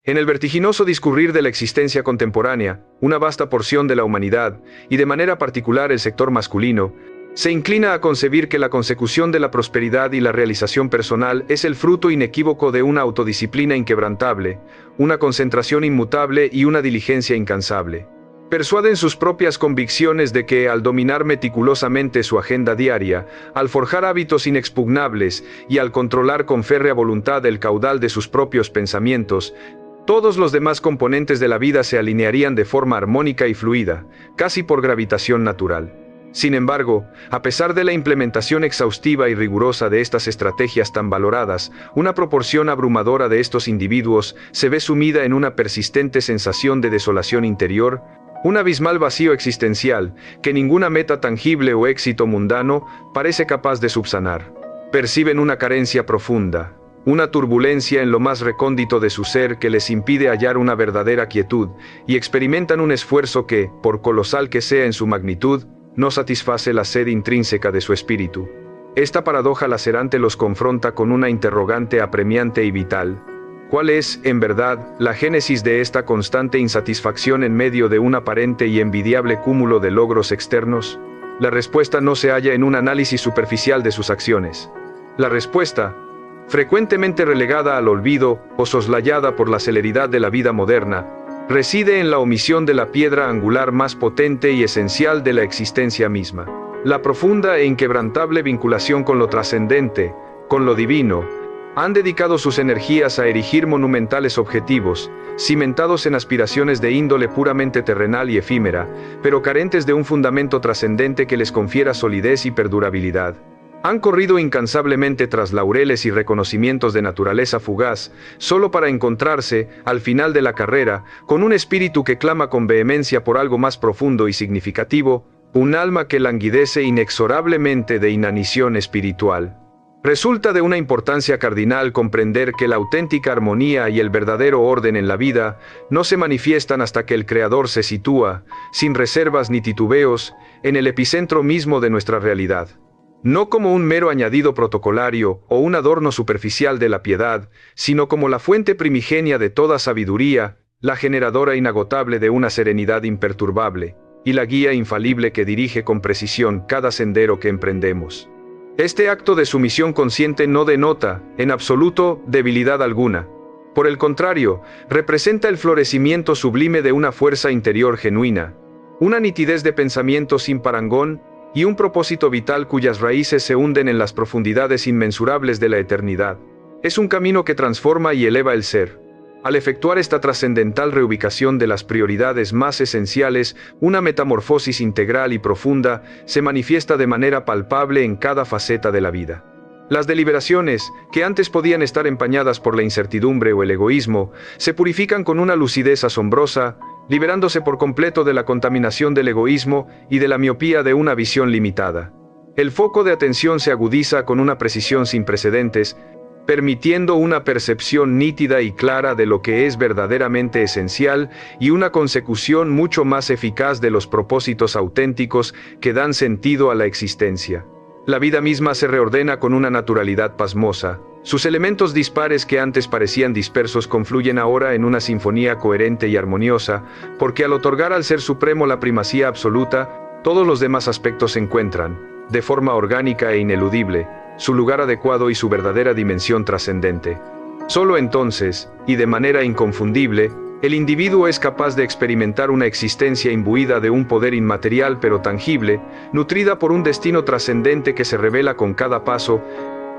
En el vertiginoso discurrir de la existencia contemporánea, una vasta porción de la humanidad, y de manera particular el sector masculino, se inclina a concebir que la consecución de la prosperidad y la realización personal es el fruto inequívoco de una autodisciplina inquebrantable, una concentración inmutable y una diligencia incansable. Persuaden sus propias convicciones de que, al dominar meticulosamente su agenda diaria, al forjar hábitos inexpugnables y al controlar con férrea voluntad el caudal de sus propios pensamientos, todos los demás componentes de la vida se alinearían de forma armónica y fluida, casi por gravitación natural. Sin embargo, a pesar de la implementación exhaustiva y rigurosa de estas estrategias tan valoradas, una proporción abrumadora de estos individuos se ve sumida en una persistente sensación de desolación interior, un abismal vacío existencial que ninguna meta tangible o éxito mundano parece capaz de subsanar. Perciben una carencia profunda, una turbulencia en lo más recóndito de su ser que les impide hallar una verdadera quietud, y experimentan un esfuerzo que, por colosal que sea en su magnitud, no satisface la sed intrínseca de su espíritu. Esta paradoja lacerante los confronta con una interrogante apremiante y vital. ¿Cuál es, en verdad, la génesis de esta constante insatisfacción en medio de un aparente y envidiable cúmulo de logros externos? La respuesta no se halla en un análisis superficial de sus acciones. La respuesta, frecuentemente relegada al olvido o soslayada por la celeridad de la vida moderna, reside en la omisión de la piedra angular más potente y esencial de la existencia misma. La profunda e inquebrantable vinculación con lo trascendente, con lo divino, han dedicado sus energías a erigir monumentales objetivos, cimentados en aspiraciones de índole puramente terrenal y efímera, pero carentes de un fundamento trascendente que les confiera solidez y perdurabilidad. Han corrido incansablemente tras laureles y reconocimientos de naturaleza fugaz, solo para encontrarse, al final de la carrera, con un espíritu que clama con vehemencia por algo más profundo y significativo, un alma que languidece inexorablemente de inanición espiritual. Resulta de una importancia cardinal comprender que la auténtica armonía y el verdadero orden en la vida no se manifiestan hasta que el Creador se sitúa, sin reservas ni titubeos, en el epicentro mismo de nuestra realidad. No como un mero añadido protocolario o un adorno superficial de la piedad, sino como la fuente primigenia de toda sabiduría, la generadora inagotable de una serenidad imperturbable, y la guía infalible que dirige con precisión cada sendero que emprendemos. Este acto de sumisión consciente no denota, en absoluto, debilidad alguna. Por el contrario, representa el florecimiento sublime de una fuerza interior genuina, una nitidez de pensamiento sin parangón, y un propósito vital cuyas raíces se hunden en las profundidades inmensurables de la eternidad. Es un camino que transforma y eleva el ser. Al efectuar esta trascendental reubicación de las prioridades más esenciales, una metamorfosis integral y profunda se manifiesta de manera palpable en cada faceta de la vida. Las deliberaciones, que antes podían estar empañadas por la incertidumbre o el egoísmo, se purifican con una lucidez asombrosa, liberándose por completo de la contaminación del egoísmo y de la miopía de una visión limitada. El foco de atención se agudiza con una precisión sin precedentes, permitiendo una percepción nítida y clara de lo que es verdaderamente esencial y una consecución mucho más eficaz de los propósitos auténticos que dan sentido a la existencia. La vida misma se reordena con una naturalidad pasmosa. Sus elementos dispares que antes parecían dispersos confluyen ahora en una sinfonía coherente y armoniosa, porque al otorgar al Ser Supremo la primacía absoluta, todos los demás aspectos encuentran, de forma orgánica e ineludible, su lugar adecuado y su verdadera dimensión trascendente. Solo entonces, y de manera inconfundible, el individuo es capaz de experimentar una existencia imbuida de un poder inmaterial pero tangible, nutrida por un destino trascendente que se revela con cada paso,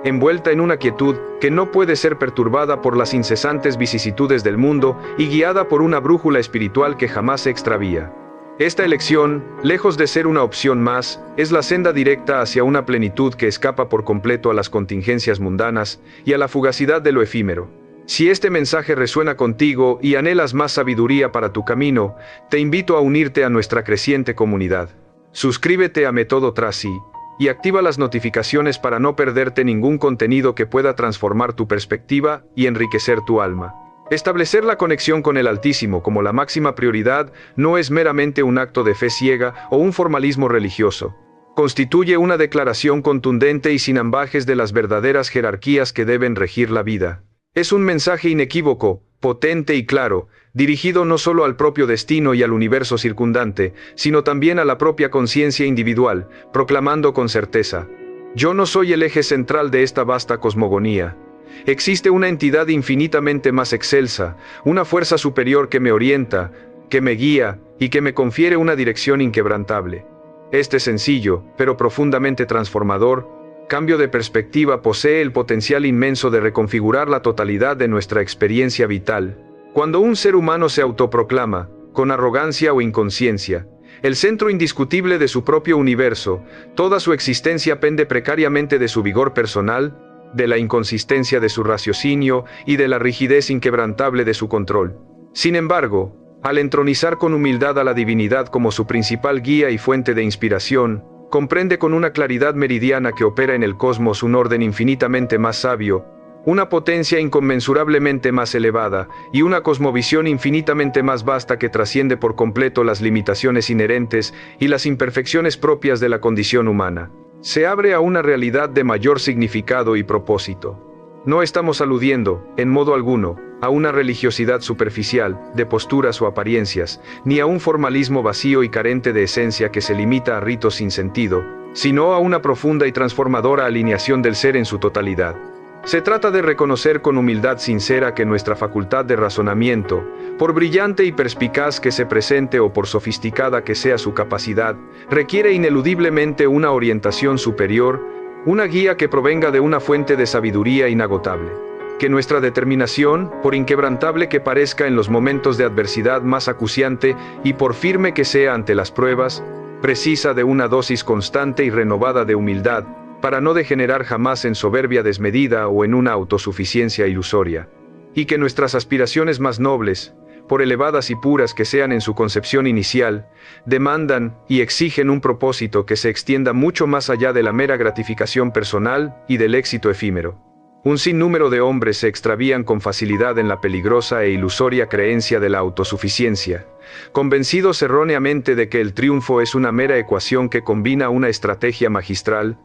envuelta en una quietud que no puede ser perturbada por las incesantes vicisitudes del mundo y guiada por una brújula espiritual que jamás se extravía. Esta elección, lejos de ser una opción más, es la senda directa hacia una plenitud que escapa por completo a las contingencias mundanas y a la fugacidad de lo efímero. Si este mensaje resuena contigo y anhelas más sabiduría para tu camino, te invito a unirte a nuestra creciente comunidad. Suscríbete a Método Tracy y activa las notificaciones para no perderte ningún contenido que pueda transformar tu perspectiva y enriquecer tu alma. Establecer la conexión con el Altísimo como la máxima prioridad no es meramente un acto de fe ciega o un formalismo religioso. Constituye una declaración contundente y sin ambages de las verdaderas jerarquías que deben regir la vida. Es un mensaje inequívoco, potente y claro, dirigido no solo al propio destino y al universo circundante, sino también a la propia conciencia individual, proclamando con certeza: yo no soy el eje central de esta vasta cosmogonía. Existe una entidad infinitamente más excelsa, una fuerza superior que me orienta, que me guía y que me confiere una dirección inquebrantable. Este sencillo, pero profundamente transformador, cambio de perspectiva posee el potencial inmenso de reconfigurar la totalidad de nuestra experiencia vital. Cuando un ser humano se autoproclama, con arrogancia o inconsciencia, el centro indiscutible de su propio universo, toda su existencia pende precariamente de su vigor personal, de la inconsistencia de su raciocinio y de la rigidez inquebrantable de su control. Sin embargo, al entronizar con humildad a la divinidad como su principal guía y fuente de inspiración, comprende con una claridad meridiana que opera en el cosmos un orden infinitamente más sabio, una potencia inconmensurablemente más elevada y una cosmovisión infinitamente más vasta que trasciende por completo las limitaciones inherentes y las imperfecciones propias de la condición humana. Se abre a una realidad de mayor significado y propósito. No estamos aludiendo, en modo alguno, a una religiosidad superficial, de posturas o apariencias, ni a un formalismo vacío y carente de esencia que se limita a ritos sin sentido, sino a una profunda y transformadora alineación del ser en su totalidad. Se trata de reconocer con humildad sincera que nuestra facultad de razonamiento, por brillante y perspicaz que se presente o por sofisticada que sea su capacidad, requiere ineludiblemente una orientación superior, una guía que provenga de una fuente de sabiduría inagotable. Que nuestra determinación, por inquebrantable que parezca en los momentos de adversidad más acuciante y por firme que sea ante las pruebas, precisa de una dosis constante y renovada de humildad, para no degenerar jamás en soberbia desmedida o en una autosuficiencia ilusoria. Y que nuestras aspiraciones más nobles, por elevadas y puras que sean en su concepción inicial, demandan y exigen un propósito que se extienda mucho más allá de la mera gratificación personal y del éxito efímero. Un sinnúmero de hombres se extravían con facilidad en la peligrosa e ilusoria creencia de la autosuficiencia, convencidos erróneamente de que el triunfo es una mera ecuación que combina una estrategia magistral,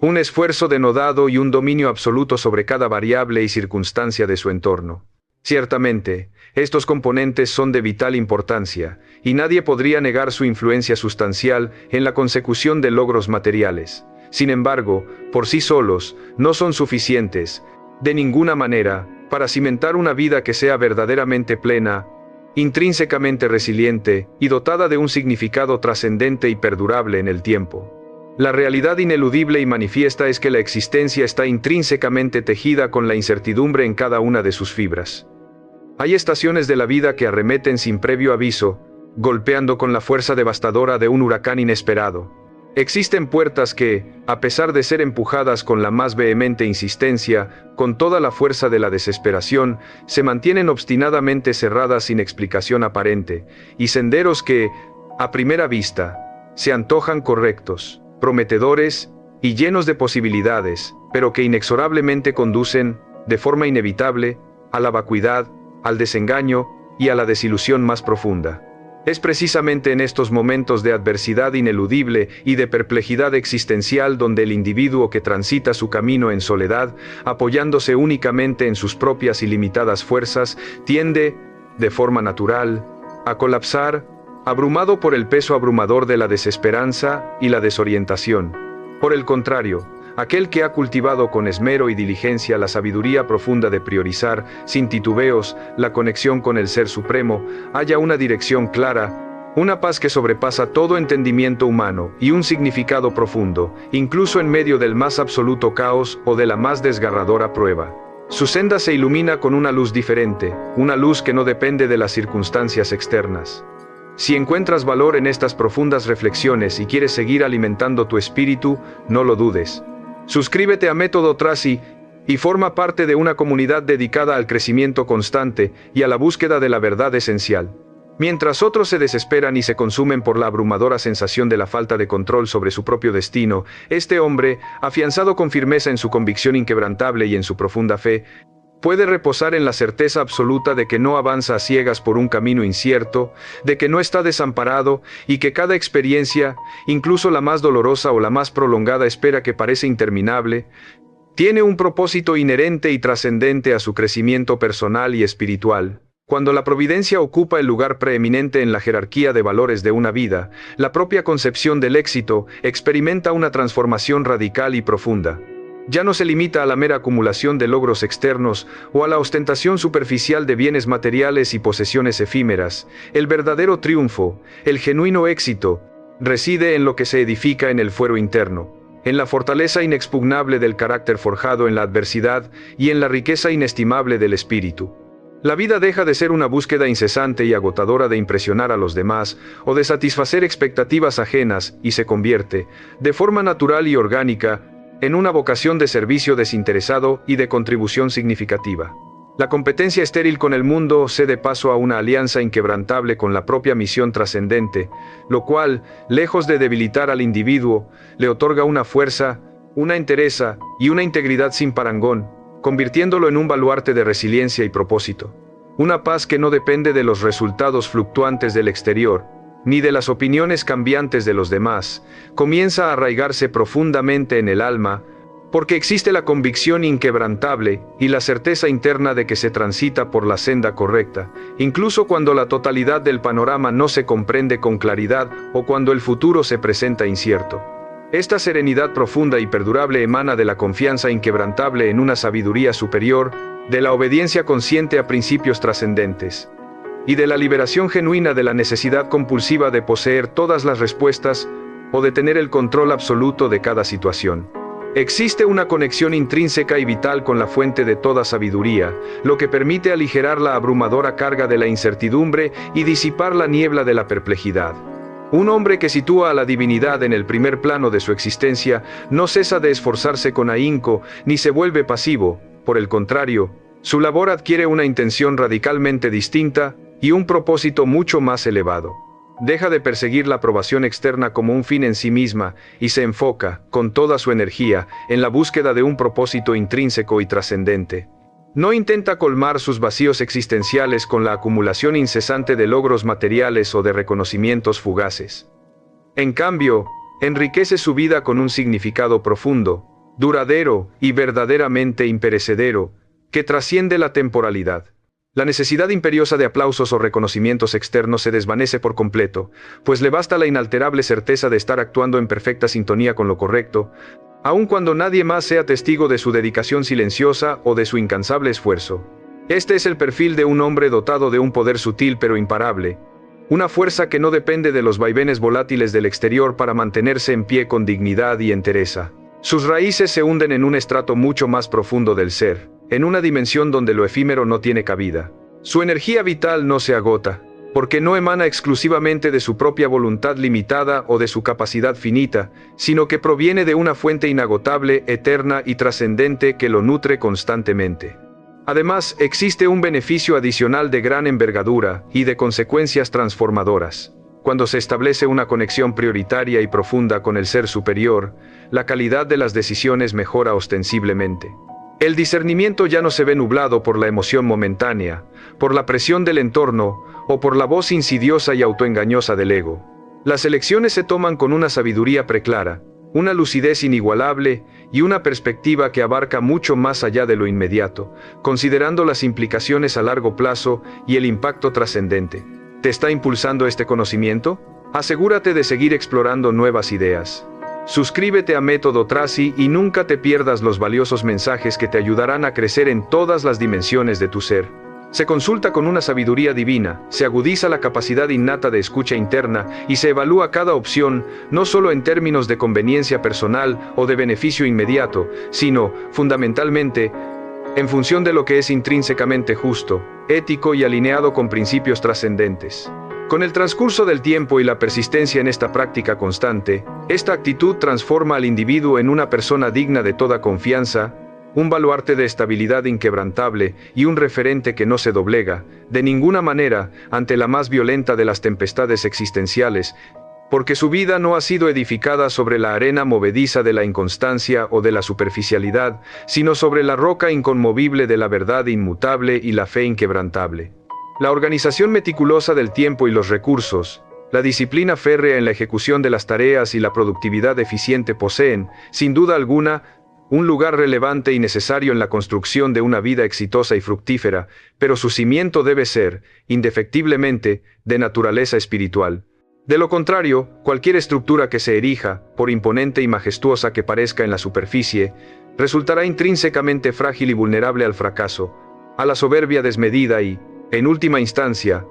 un esfuerzo denodado y un dominio absoluto sobre cada variable y circunstancia de su entorno. Ciertamente, estos componentes son de vital importancia, y nadie podría negar su influencia sustancial en la consecución de logros materiales. Sin embargo, por sí solos, no son suficientes, de ninguna manera, para cimentar una vida que sea verdaderamente plena, intrínsecamente resiliente y dotada de un significado trascendente y perdurable en el tiempo. La realidad ineludible y manifiesta es que la existencia está intrínsecamente tejida con la incertidumbre en cada una de sus fibras. Hay estaciones de la vida que arremeten sin previo aviso, golpeando con la fuerza devastadora de un huracán inesperado. Existen puertas que, a pesar de ser empujadas con la más vehemente insistencia, con toda la fuerza de la desesperación, se mantienen obstinadamente cerradas sin explicación aparente, y senderos que, a primera vista, se antojan correctos, prometedores y llenos de posibilidades, pero que inexorablemente conducen, de forma inevitable, a la vacuidad, al desengaño y a la desilusión más profunda. Es precisamente en estos momentos de adversidad ineludible y de perplejidad existencial donde el individuo que transita su camino en soledad, apoyándose únicamente en sus propias y limitadas fuerzas, tiende, de forma natural, a colapsar, abrumado por el peso abrumador de la desesperanza y la desorientación. Por el contrario, aquel que ha cultivado con esmero y diligencia la sabiduría profunda de priorizar, sin titubeos, la conexión con el Ser Supremo, halla una dirección clara, una paz que sobrepasa todo entendimiento humano y un significado profundo, incluso en medio del más absoluto caos o de la más desgarradora prueba. Su senda se ilumina con una luz diferente, una luz que no depende de las circunstancias externas. Si encuentras valor en estas profundas reflexiones y quieres seguir alimentando tu espíritu, no lo dudes. Suscríbete a Método Tracy y forma parte de una comunidad dedicada al crecimiento constante y a la búsqueda de la verdad esencial. Mientras otros se desesperan y se consumen por la abrumadora sensación de la falta de control sobre su propio destino, este hombre, afianzado con firmeza en su convicción inquebrantable y en su profunda fe, puede reposar en la certeza absoluta de que no avanza a ciegas por un camino incierto, de que no está desamparado y que cada experiencia, incluso la más dolorosa o la más prolongada espera que parece interminable, Tiene un propósito inherente y trascendente a su crecimiento personal y espiritual. Cuando la providencia ocupa el lugar preeminente en la jerarquía de valores de una vida, la propia concepción del éxito experimenta una transformación radical y profunda. Ya no se limita a la mera acumulación de logros externos o a la ostentación superficial de bienes materiales y posesiones efímeras. El verdadero triunfo, el genuino éxito, reside en lo que se edifica en el fuero interno, en la fortaleza inexpugnable del carácter forjado en la adversidad y en la riqueza inestimable del espíritu. La vida deja de ser una búsqueda incesante y agotadora de impresionar a los demás o de satisfacer expectativas ajenas y se convierte, de forma natural y orgánica, en una vocación de servicio desinteresado y de contribución significativa. La competencia estéril con el mundo cede paso a una alianza inquebrantable con la propia misión trascendente, lo cual, lejos de debilitar al individuo, le otorga una fuerza, una entereza y una integridad sin parangón, convirtiéndolo en un baluarte de resiliencia y propósito. Una paz que no depende de los resultados fluctuantes del exterior, ni de las opiniones cambiantes de los demás, comienza a arraigarse profundamente en el alma, porque existe la convicción inquebrantable y la certeza interna de que se transita por la senda correcta, incluso cuando la totalidad del panorama no se comprende con claridad o cuando el futuro se presenta incierto. Esta serenidad profunda y perdurable emana de la confianza inquebrantable en una sabiduría superior, de la obediencia consciente a principios trascendentes, y de la liberación genuina de la necesidad compulsiva de poseer todas las respuestas o de tener el control absoluto de cada situación. Existe una conexión intrínseca y vital con la fuente de toda sabiduría, lo que permite aligerar la abrumadora carga de la incertidumbre y disipar la niebla de la perplejidad. Un hombre que sitúa a la divinidad en el primer plano de su existencia no cesa de esforzarse con ahínco ni se vuelve pasivo, por el contrario, su labor adquiere una intención radicalmente distinta y un propósito mucho más elevado. Deja de perseguir la aprobación externa como un fin en sí misma y se enfoca, con toda su energía, en la búsqueda de un propósito intrínseco y trascendente. No intenta colmar sus vacíos existenciales con la acumulación incesante de logros materiales o de reconocimientos fugaces. En cambio, enriquece su vida con un significado profundo, duradero y verdaderamente imperecedero, que trasciende la temporalidad. La necesidad imperiosa de aplausos o reconocimientos externos se desvanece por completo, pues le basta la inalterable certeza de estar actuando en perfecta sintonía con lo correcto, aun cuando nadie más sea testigo de su dedicación silenciosa o de su incansable esfuerzo. Este es el perfil de un hombre dotado de un poder sutil pero imparable, una fuerza que no depende de los vaivenes volátiles del exterior para mantenerse en pie con dignidad y entereza. Sus raíces se hunden en un estrato mucho más profundo del ser, en una dimensión donde lo efímero no tiene cabida. Su energía vital no se agota, porque no emana exclusivamente de su propia voluntad limitada o de su capacidad finita, sino que proviene de una fuente inagotable, eterna y trascendente que lo nutre constantemente. Además, existe un beneficio adicional de gran envergadura y de consecuencias transformadoras. Cuando se establece una conexión prioritaria y profunda con el ser superior, la calidad de las decisiones mejora ostensiblemente. El discernimiento ya no se ve nublado por la emoción momentánea, por la presión del entorno o por la voz insidiosa y autoengañosa del ego. Las elecciones se toman con una sabiduría preclara, una lucidez inigualable y una perspectiva que abarca mucho más allá de lo inmediato, considerando las implicaciones a largo plazo y el impacto trascendente. ¿Te está impulsando este conocimiento? Asegúrate de seguir explorando nuevas ideas. Suscríbete a Método Tracy y nunca te pierdas los valiosos mensajes que te ayudarán a crecer en todas las dimensiones de tu ser. Se consulta con una sabiduría divina, se agudiza la capacidad innata de escucha interna y se evalúa cada opción no solo en términos de conveniencia personal o de beneficio inmediato, sino, fundamentalmente, en función de lo que es intrínsecamente justo, ético y alineado con principios trascendentes. Con el transcurso del tiempo y la persistencia en esta práctica constante, esta actitud transforma al individuo en una persona digna de toda confianza, un baluarte de estabilidad inquebrantable y un referente que no se doblega, de ninguna manera, ante la más violenta de las tempestades existenciales, porque su vida no ha sido edificada sobre la arena movediza de la inconstancia o de la superficialidad, sino sobre la roca inconmovible de la verdad inmutable y la fe inquebrantable. La organización meticulosa del tiempo y los recursos, la disciplina férrea en la ejecución de las tareas y la productividad eficiente poseen, sin duda alguna, un lugar relevante y necesario en la construcción de una vida exitosa y fructífera, pero su cimiento debe ser, indefectiblemente, de naturaleza espiritual. De lo contrario, cualquier estructura que se erija, por imponente y majestuosa que parezca en la superficie, resultará intrínsecamente frágil y vulnerable al fracaso, a la soberbia desmedida y, en última instancia,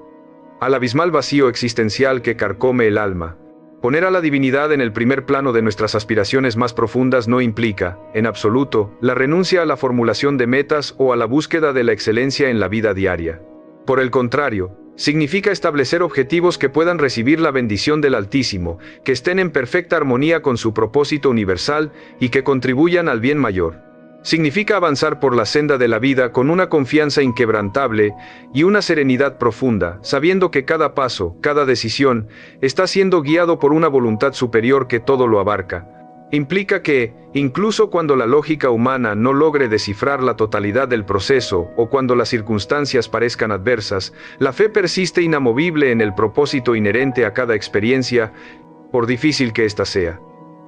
al abismal vacío existencial que carcome el alma. Poner a la divinidad en el primer plano de nuestras aspiraciones más profundas no implica, en absoluto, la renuncia a la formulación de metas o a la búsqueda de la excelencia en la vida diaria. Por el contrario, significa establecer objetivos que puedan recibir la bendición del Altísimo, que estén en perfecta armonía con su propósito universal y que contribuyan al bien mayor. Significa avanzar por la senda de la vida con una confianza inquebrantable y una serenidad profunda, sabiendo que cada paso, cada decisión, está siendo guiado por una voluntad superior que todo lo abarca. Implica que, incluso cuando la lógica humana no logre descifrar la totalidad del proceso o cuando las circunstancias parezcan adversas, la fe persiste inamovible en el propósito inherente a cada experiencia, por difícil que ésta sea.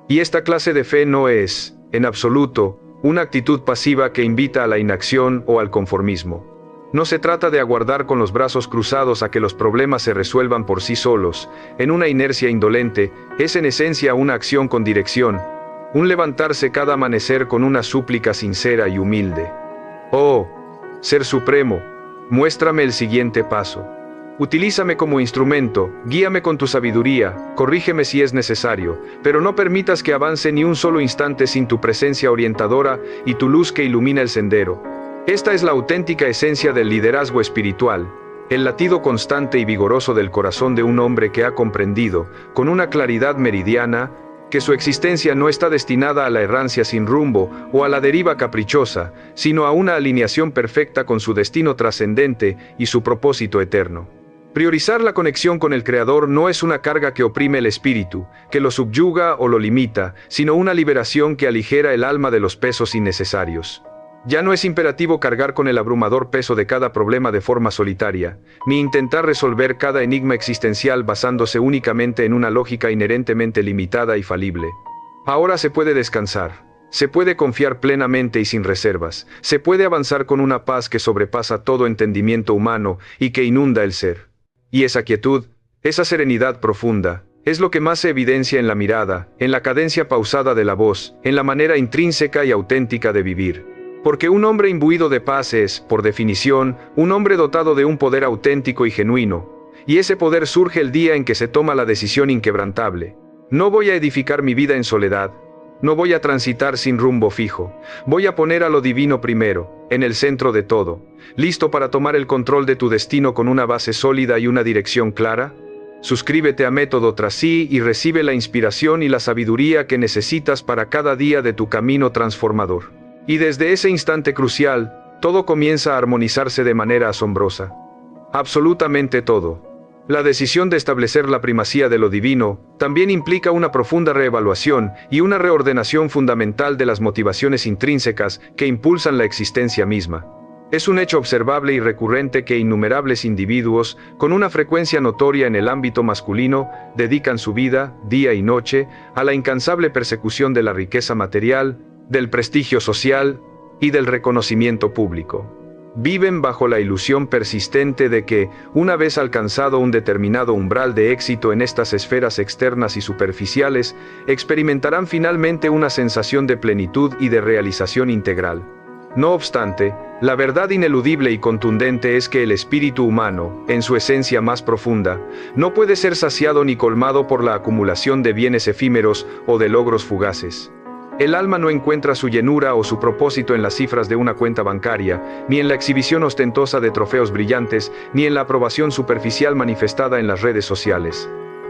Y esta clase de fe no es, en absoluto, una actitud pasiva que invita a la inacción o al conformismo. No se trata de aguardar con los brazos cruzados a que los problemas se resuelvan por sí solos, en una inercia indolente, es en esencia una acción con dirección, un levantarse cada amanecer con una súplica sincera y humilde. Oh, Ser Supremo, muéstrame el siguiente paso. Utilízame como instrumento, guíame con tu sabiduría, corrígeme si es necesario, pero no permitas que avance ni un solo instante sin tu presencia orientadora y tu luz que ilumina el sendero. Esta es la auténtica esencia del liderazgo espiritual, el latido constante y vigoroso del corazón de un hombre que ha comprendido, con una claridad meridiana, que su existencia no está destinada a la errancia sin rumbo o a la deriva caprichosa, sino a una alineación perfecta con su destino trascendente y su propósito eterno. Priorizar la conexión con el Creador no es una carga que oprime el espíritu, que lo subyuga o lo limita, sino una liberación que aligera el alma de los pesos innecesarios. Ya no es imperativo cargar con el abrumador peso de cada problema de forma solitaria, ni intentar resolver cada enigma existencial basándose únicamente en una lógica inherentemente limitada y falible. Ahora se puede descansar. Se puede confiar plenamente y sin reservas. Se puede avanzar con una paz que sobrepasa todo entendimiento humano y que inunda el ser. Y esa quietud, esa serenidad profunda, es lo que más se evidencia en la mirada, en la cadencia pausada de la voz, en la manera intrínseca y auténtica de vivir. Porque un hombre imbuido de paz es, por definición, un hombre dotado de un poder auténtico y genuino. Y ese poder surge el día en que se toma la decisión inquebrantable. No voy a edificar mi vida en soledad. No voy a transitar sin rumbo fijo. Voy a poner a lo divino primero, en el centro de todo. ¿Listo para tomar el control de tu destino con una base sólida y una dirección clara? Suscríbete a Método Tracy y recibe la inspiración y la sabiduría que necesitas para cada día de tu camino transformador. Y desde ese instante crucial, todo comienza a armonizarse de manera asombrosa. Absolutamente todo. La decisión de establecer la primacía de lo divino también implica una profunda reevaluación y una reordenación fundamental de las motivaciones intrínsecas que impulsan la existencia misma. Es un hecho observable y recurrente que innumerables individuos, con una frecuencia notoria en el ámbito masculino, dedican su vida, día y noche, a la incansable persecución de la riqueza material, del prestigio social y del reconocimiento público. Viven bajo la ilusión persistente de que, una vez alcanzado un determinado umbral de éxito en estas esferas externas y superficiales, experimentarán finalmente una sensación de plenitud y de realización integral. No obstante, la verdad ineludible y contundente es que el espíritu humano, en su esencia más profunda, no puede ser saciado ni colmado por la acumulación de bienes efímeros o de logros fugaces. El alma no encuentra su llenura o su propósito en las cifras de una cuenta bancaria, ni en la exhibición ostentosa de trofeos brillantes, ni en la aprobación superficial manifestada en las redes sociales.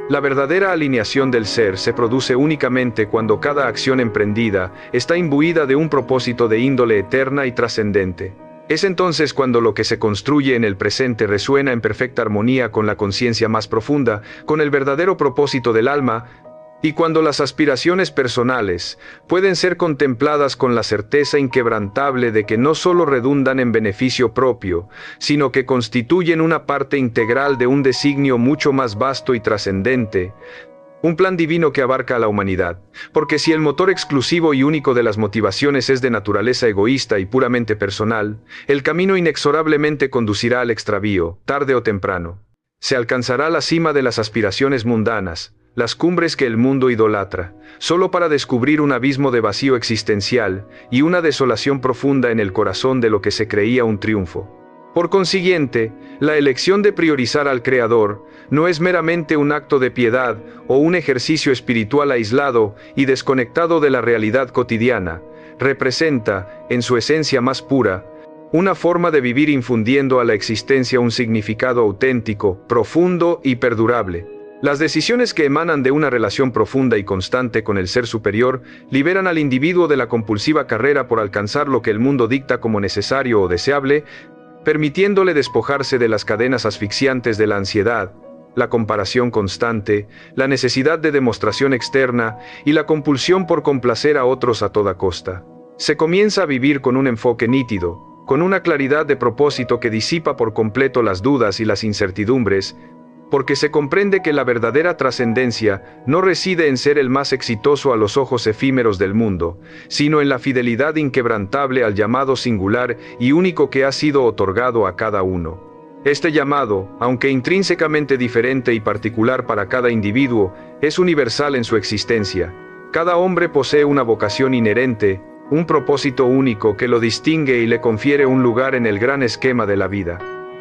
La verdadera alineación del ser se produce únicamente cuando cada acción emprendida está imbuida de un propósito de índole eterna y trascendente. Es entonces cuando lo que se construye en el presente resuena en perfecta armonía con la conciencia más profunda, con el verdadero propósito del alma, y cuando las aspiraciones personales pueden ser contempladas con la certeza inquebrantable de que no solo redundan en beneficio propio, sino que constituyen una parte integral de un designio mucho más vasto y trascendente, Un plan divino que abarca a la humanidad, porque si el motor exclusivo y único de las motivaciones es de naturaleza egoísta y puramente personal, el camino inexorablemente conducirá al extravío, tarde o temprano. Se alcanzará la cima de las aspiraciones mundanas, las cumbres que el mundo idolatra, solo para descubrir un abismo de vacío existencial y una desolación profunda en el corazón de lo que se creía un triunfo. Por consiguiente, la elección de priorizar al Creador no es meramente un acto de piedad o un ejercicio espiritual aislado y desconectado de la realidad cotidiana. Representa, en su esencia más pura, una forma de vivir infundiendo a la existencia un significado auténtico, profundo y perdurable. Las decisiones que emanan de una relación profunda y constante con el ser superior liberan al individuo de la compulsiva carrera por alcanzar lo que el mundo dicta como necesario o deseable, permitiéndole despojarse de las cadenas asfixiantes de la ansiedad, la comparación constante, la necesidad de demostración externa y la compulsión por complacer a otros a toda costa. Se comienza a vivir con un enfoque nítido, con una claridad de propósito que disipa por completo las dudas y las incertidumbres, porque se comprende que la verdadera trascendencia no reside en ser el más exitoso a los ojos efímeros del mundo, sino en la fidelidad inquebrantable al llamado singular y único que ha sido otorgado a cada uno. Este llamado, aunque intrínsecamente diferente y particular para cada individuo, es universal en su existencia. Cada hombre posee una vocación inherente, un propósito único que lo distingue y le confiere un lugar en el gran esquema de la vida.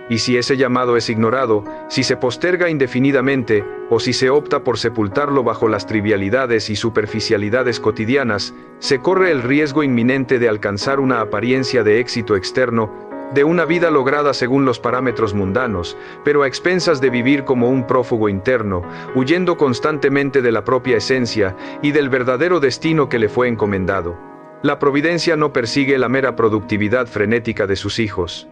Y si ese llamado es ignorado, si se posterga indefinidamente, o si se opta por sepultarlo bajo las trivialidades y superficialidades cotidianas, se corre el riesgo inminente de alcanzar una apariencia de éxito externo, de una vida lograda según los parámetros mundanos, pero a expensas de vivir como un prófugo interno, huyendo constantemente de la propia esencia y del verdadero destino que le fue encomendado. La providencia no persigue la mera productividad frenética de sus hijos.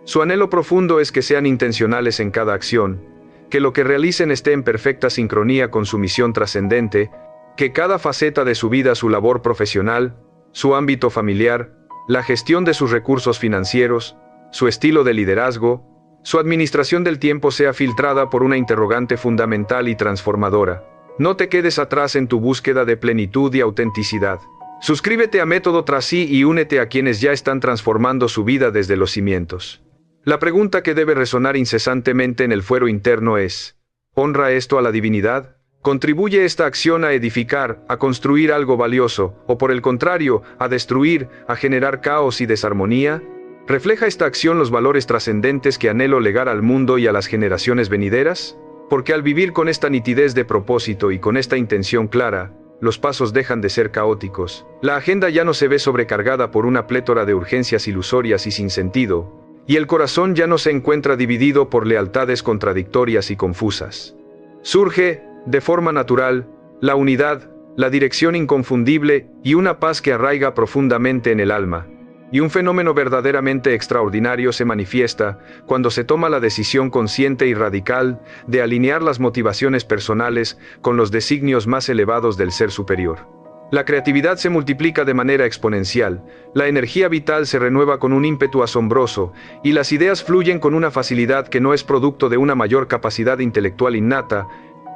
Su anhelo profundo es que sean intencionales en cada acción, que lo que realicen esté en perfecta sincronía con su misión trascendente, que cada faceta de su vida, su labor profesional, su ámbito familiar, la gestión de sus recursos financieros, su estilo de liderazgo, su administración del tiempo sea filtrada por una interrogante fundamental y transformadora. No te quedes atrás en tu búsqueda de plenitud y autenticidad. Suscríbete a Método Tracy y únete a quienes ya están transformando su vida desde los cimientos. La pregunta que debe resonar incesantemente en el fuero interno es: ¿honra esto a la divinidad? ¿Contribuye esta acción a edificar, a construir algo valioso, o por el contrario, a destruir, a generar caos y desarmonía? ¿Refleja esta acción los valores trascendentes que anhelo legar al mundo y a las generaciones venideras? Porque al vivir con esta nitidez de propósito y con esta intención clara, los pasos dejan de ser caóticos. La agenda ya no se ve sobrecargada por una plétora de urgencias ilusorias y sin sentido, y el corazón ya no se encuentra dividido por lealtades contradictorias y confusas. Surge, de forma natural, la unidad, la dirección inconfundible y una paz que arraiga profundamente en el alma. Y un fenómeno verdaderamente extraordinario se manifiesta cuando se toma la decisión consciente y radical de alinear las motivaciones personales con los designios más elevados del ser superior. La creatividad se multiplica de manera exponencial, la energía vital se renueva con un ímpetu asombroso, y las ideas fluyen con una facilidad que no es producto de una mayor capacidad intelectual innata,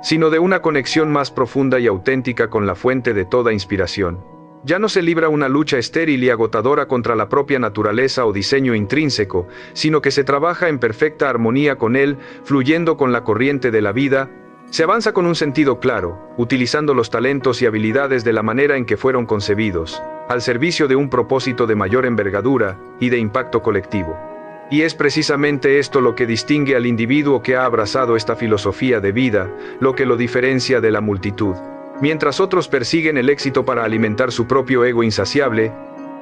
sino de una conexión más profunda y auténtica con la fuente de toda inspiración. Ya no se libra una lucha estéril y agotadora contra la propia naturaleza o diseño intrínseco, sino que se trabaja en perfecta armonía con él, fluyendo con la corriente de la vida. Se avanza con un sentido claro, utilizando los talentos y habilidades de la manera en que fueron concebidos, al servicio de un propósito de mayor envergadura y de impacto colectivo. Y es precisamente esto lo que distingue al individuo que ha abrazado esta filosofía de vida, lo que lo diferencia de la multitud. Mientras otros persiguen el éxito para alimentar su propio ego insaciable,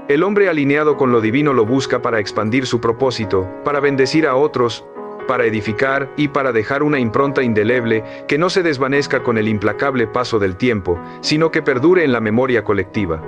el hombre alineado con lo divino lo busca para expandir su propósito, para bendecir a otros, para edificar y para dejar una impronta indeleble que no se desvanezca con el implacable paso del tiempo, sino que perdure en la memoria colectiva.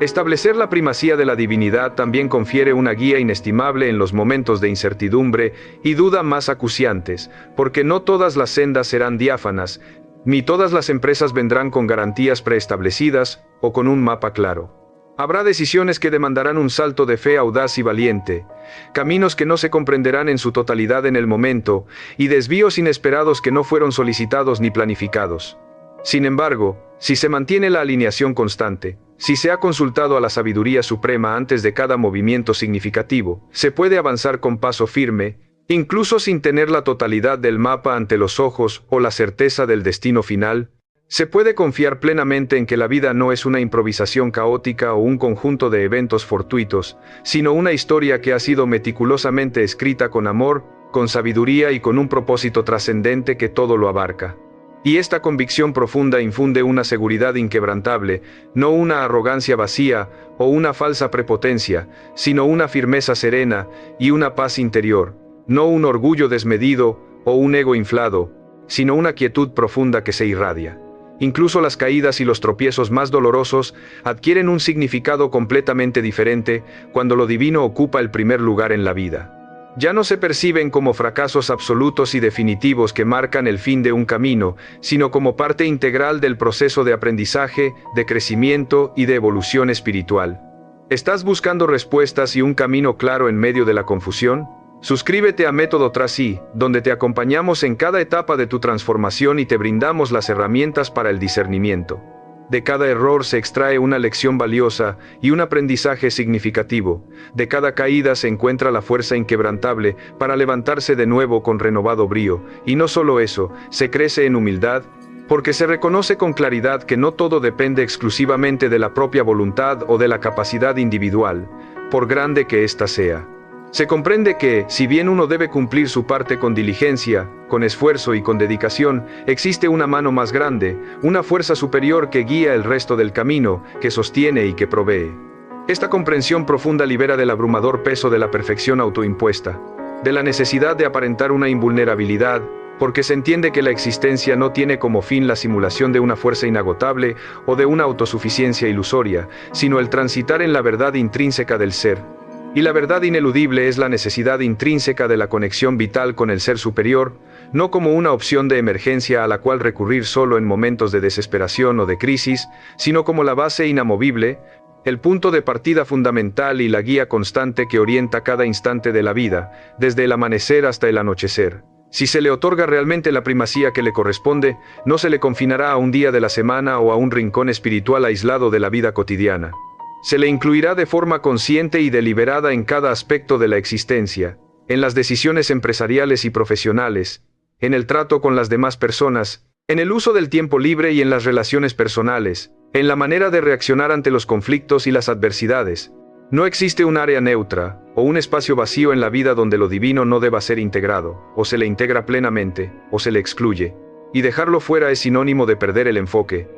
Establecer la primacía de la divinidad también confiere una guía inestimable en los momentos de incertidumbre y duda más acuciantes, porque no todas las sendas serán diáfanas, ni todas las empresas vendrán con garantías preestablecidas o con un mapa claro. Habrá decisiones que demandarán un salto de fe audaz y valiente, caminos que no se comprenderán en su totalidad en el momento, y desvíos inesperados que no fueron solicitados ni planificados. Sin embargo, si se mantiene la alineación constante, si se ha consultado a la sabiduría suprema antes de cada movimiento significativo, se puede avanzar con paso firme, incluso sin tener la totalidad del mapa ante los ojos o la certeza del destino final. Se puede confiar plenamente en que la vida no es una improvisación caótica o un conjunto de eventos fortuitos, sino una historia que ha sido meticulosamente escrita con amor, con sabiduría y con un propósito trascendente que todo lo abarca. Y esta convicción profunda infunde una seguridad inquebrantable, no una arrogancia vacía o una falsa prepotencia, sino una firmeza serena y una paz interior, no un orgullo desmedido o un ego inflado, sino una quietud profunda que se irradia. Incluso las caídas y los tropiezos más dolorosos adquieren un significado completamente diferente cuando lo divino ocupa el primer lugar en la vida. Ya no se perciben como fracasos absolutos y definitivos que marcan el fin de un camino, sino como parte integral del proceso de aprendizaje, de crecimiento y de evolución espiritual. ¿Estás buscando respuestas y un camino claro en medio de la confusión? Suscríbete a Método Tracy, donde te acompañamos en cada etapa de tu transformación y te brindamos las herramientas para el discernimiento. De cada error se extrae una lección valiosa y un aprendizaje significativo. De cada caída se encuentra la fuerza inquebrantable para levantarse de nuevo con renovado brío. Y no solo eso, se crece en humildad, porque se reconoce con claridad que no todo depende exclusivamente de la propia voluntad o de la capacidad individual, por grande que ésta sea. Se comprende que, si bien uno debe cumplir su parte con diligencia, con esfuerzo y con dedicación, existe una mano más grande, una fuerza superior que guía el resto del camino, que sostiene y que provee. Esta comprensión profunda libera del abrumador peso de la perfección autoimpuesta, de la necesidad de aparentar una invulnerabilidad, porque se entiende que la existencia no tiene como fin la simulación de una fuerza inagotable o de una autosuficiencia ilusoria, sino el transitar en la verdad intrínseca del ser. Y la verdad ineludible es la necesidad intrínseca de la conexión vital con el ser superior, no como una opción de emergencia a la cual recurrir solo en momentos de desesperación o de crisis, sino como la base inamovible, el punto de partida fundamental y la guía constante que orienta cada instante de la vida, desde el amanecer hasta el anochecer. Si se le otorga realmente la primacía que le corresponde, no se le confinará a un día de la semana o a un rincón espiritual aislado de la vida cotidiana. Se le incluirá de forma consciente y deliberada en cada aspecto de la existencia, en las decisiones empresariales y profesionales, en el trato con las demás personas, en el uso del tiempo libre y en las relaciones personales, en la manera de reaccionar ante los conflictos y las adversidades. No existe un área neutra, o un espacio vacío en la vida donde lo divino no deba ser integrado, o se le integra plenamente, o se le excluye. Y dejarlo fuera es sinónimo de perder el enfoque,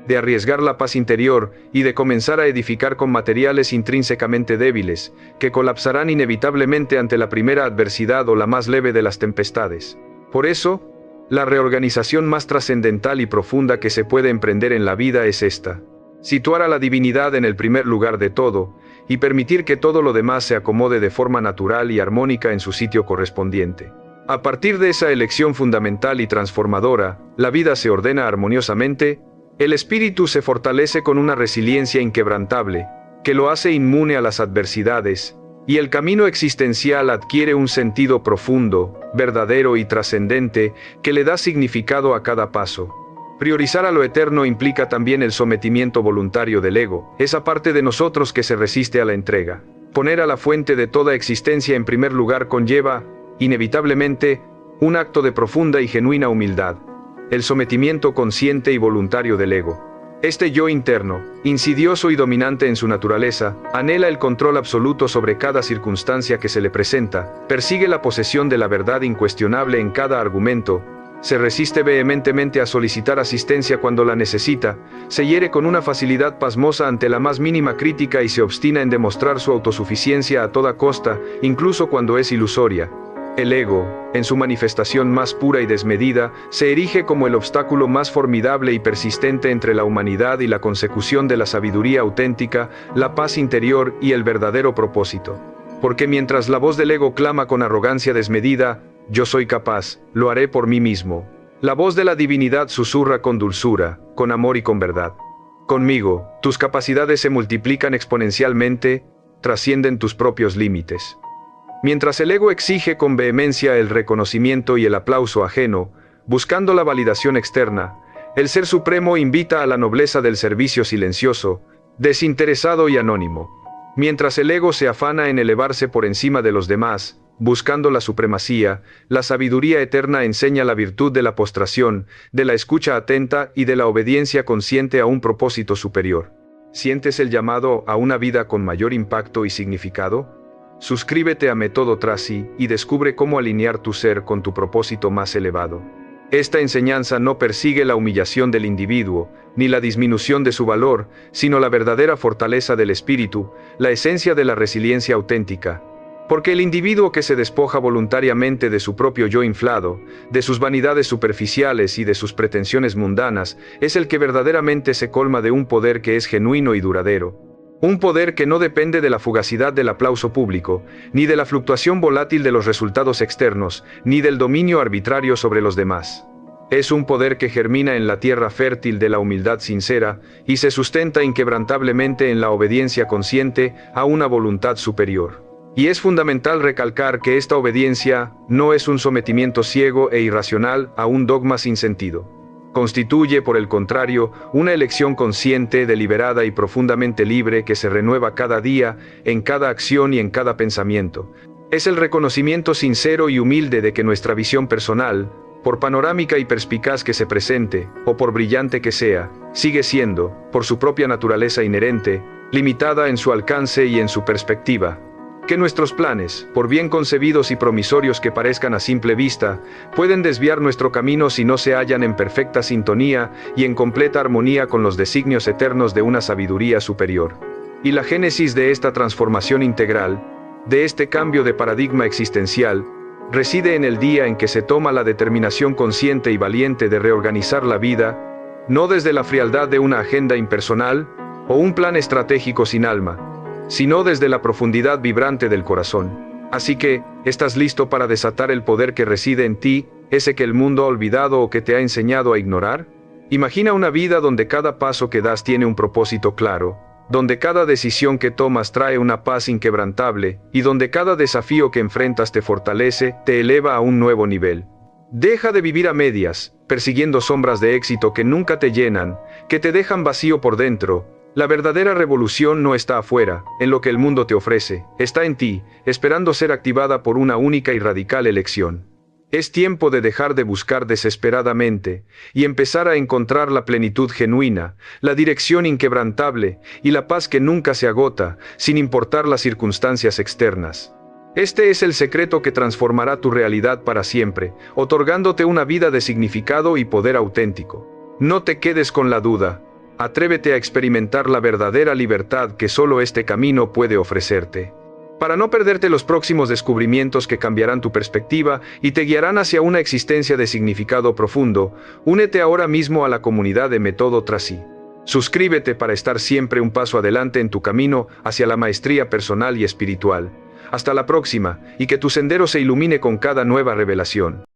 de arriesgar la paz interior y de comenzar a edificar con materiales intrínsecamente débiles, que colapsarán inevitablemente ante la primera adversidad o la más leve de las tempestades. Por eso, la reorganización más trascendental y profunda que se puede emprender en la vida es esta: situar a la divinidad en el primer lugar de todo, y permitir que todo lo demás se acomode de forma natural y armónica en su sitio correspondiente. A partir de esa elección fundamental y transformadora, la vida se ordena armoniosamente. El espíritu se fortalece con una resiliencia inquebrantable, que lo hace inmune a las adversidades, y el camino existencial adquiere un sentido profundo, verdadero y trascendente, que le da significado a cada paso. Priorizar a lo eterno implica también el sometimiento voluntario del ego, esa parte de nosotros que se resiste a la entrega. Poner a la fuente de toda existencia en primer lugar conlleva, inevitablemente, un acto de profunda y genuina humildad. El sometimiento consciente y voluntario del ego. Este yo interno, insidioso y dominante en su naturaleza, anhela el control absoluto sobre cada circunstancia que se le presenta, persigue la posesión de la verdad incuestionable en cada argumento, se resiste vehementemente a solicitar asistencia cuando la necesita, se hiere con una facilidad pasmosa ante la más mínima crítica y se obstina en demostrar su autosuficiencia a toda costa, incluso cuando es ilusoria. El ego, en su manifestación más pura y desmedida, se erige como el obstáculo más formidable y persistente entre la humanidad y la consecución de la sabiduría auténtica, la paz interior y el verdadero propósito. Porque mientras la voz del ego clama con arrogancia desmedida, «Yo soy capaz, lo haré por mí mismo», la voz de la divinidad susurra con dulzura, con amor y con verdad. Conmigo, tus capacidades se multiplican exponencialmente, trascienden tus propios límites. Mientras el ego exige con vehemencia el reconocimiento y el aplauso ajeno, buscando la validación externa, El Ser Supremo invita a la nobleza del servicio silencioso, desinteresado y anónimo. Mientras el ego se afana en elevarse por encima de los demás, buscando la supremacía, la sabiduría eterna enseña la virtud de la postración, de la escucha atenta y de la obediencia consciente a un propósito superior. ¿Sientes el llamado a una vida con mayor impacto y significado? Suscríbete a Método Tracy y descubre cómo alinear tu ser con tu propósito más elevado. Esta enseñanza no persigue la humillación del individuo, ni la disminución de su valor, sino la verdadera fortaleza del espíritu, la esencia de la resiliencia auténtica. Porque el individuo que se despoja voluntariamente de su propio yo inflado, de sus vanidades superficiales y de sus pretensiones mundanas, es el que verdaderamente se colma de un poder que es genuino y duradero. Un poder que no depende de la fugacidad del aplauso público, ni de la fluctuación volátil de los resultados externos, ni del dominio arbitrario sobre los demás. Es un poder que germina en la tierra fértil de la humildad sincera y se sustenta inquebrantablemente en la obediencia consciente a una voluntad superior. Y es fundamental recalcar que esta obediencia no es un sometimiento ciego e irracional a un dogma sin sentido. Constituye, por el contrario, una elección consciente, deliberada y profundamente libre que se renueva cada día, en cada acción y en cada pensamiento. Es el reconocimiento sincero y humilde de que nuestra visión personal, por panorámica y perspicaz que se presente, o por brillante que sea, sigue siendo, por su propia naturaleza inherente, limitada en su alcance y en su perspectiva. Que nuestros planes, por bien concebidos y promisorios que parezcan a simple vista, pueden desviar nuestro camino si no se hallan en perfecta sintonía y en completa armonía con los designios eternos de una sabiduría superior. Y la génesis de esta transformación integral, de este cambio de paradigma existencial, reside en el día en que se toma la determinación consciente y valiente de reorganizar la vida, no desde la frialdad de una agenda impersonal o un plan estratégico sin alma, sino desde la profundidad vibrante del corazón. Así que, ¿estás listo para desatar el poder que reside en ti, ese que el mundo ha olvidado o que te ha enseñado a ignorar? Imagina una vida donde cada paso que das tiene un propósito claro, donde cada decisión que tomas trae una paz inquebrantable, y donde cada desafío que enfrentas te fortalece, te eleva a un nuevo nivel. Deja de vivir a medias, persiguiendo sombras de éxito que nunca te llenan, que te dejan vacío por dentro. La verdadera revolución no está afuera, en lo que el mundo te ofrece, está en ti, esperando ser activada por una única y radical elección. Es tiempo de dejar de buscar desesperadamente y empezar a encontrar la plenitud genuina, la dirección inquebrantable y la paz que nunca se agota, sin importar las circunstancias externas. Este es el secreto que transformará tu realidad para siempre, otorgándote una vida de significado y poder auténtico. No te quedes con la duda. Atrévete a experimentar la verdadera libertad que solo este camino puede ofrecerte. Para no perderte los próximos descubrimientos que cambiarán tu perspectiva y te guiarán hacia una existencia de significado profundo, únete ahora mismo a la comunidad de Método Tracy. Suscríbete para estar siempre un paso adelante en tu camino hacia la maestría personal y espiritual. Hasta la próxima, y que tu sendero se ilumine con cada nueva revelación.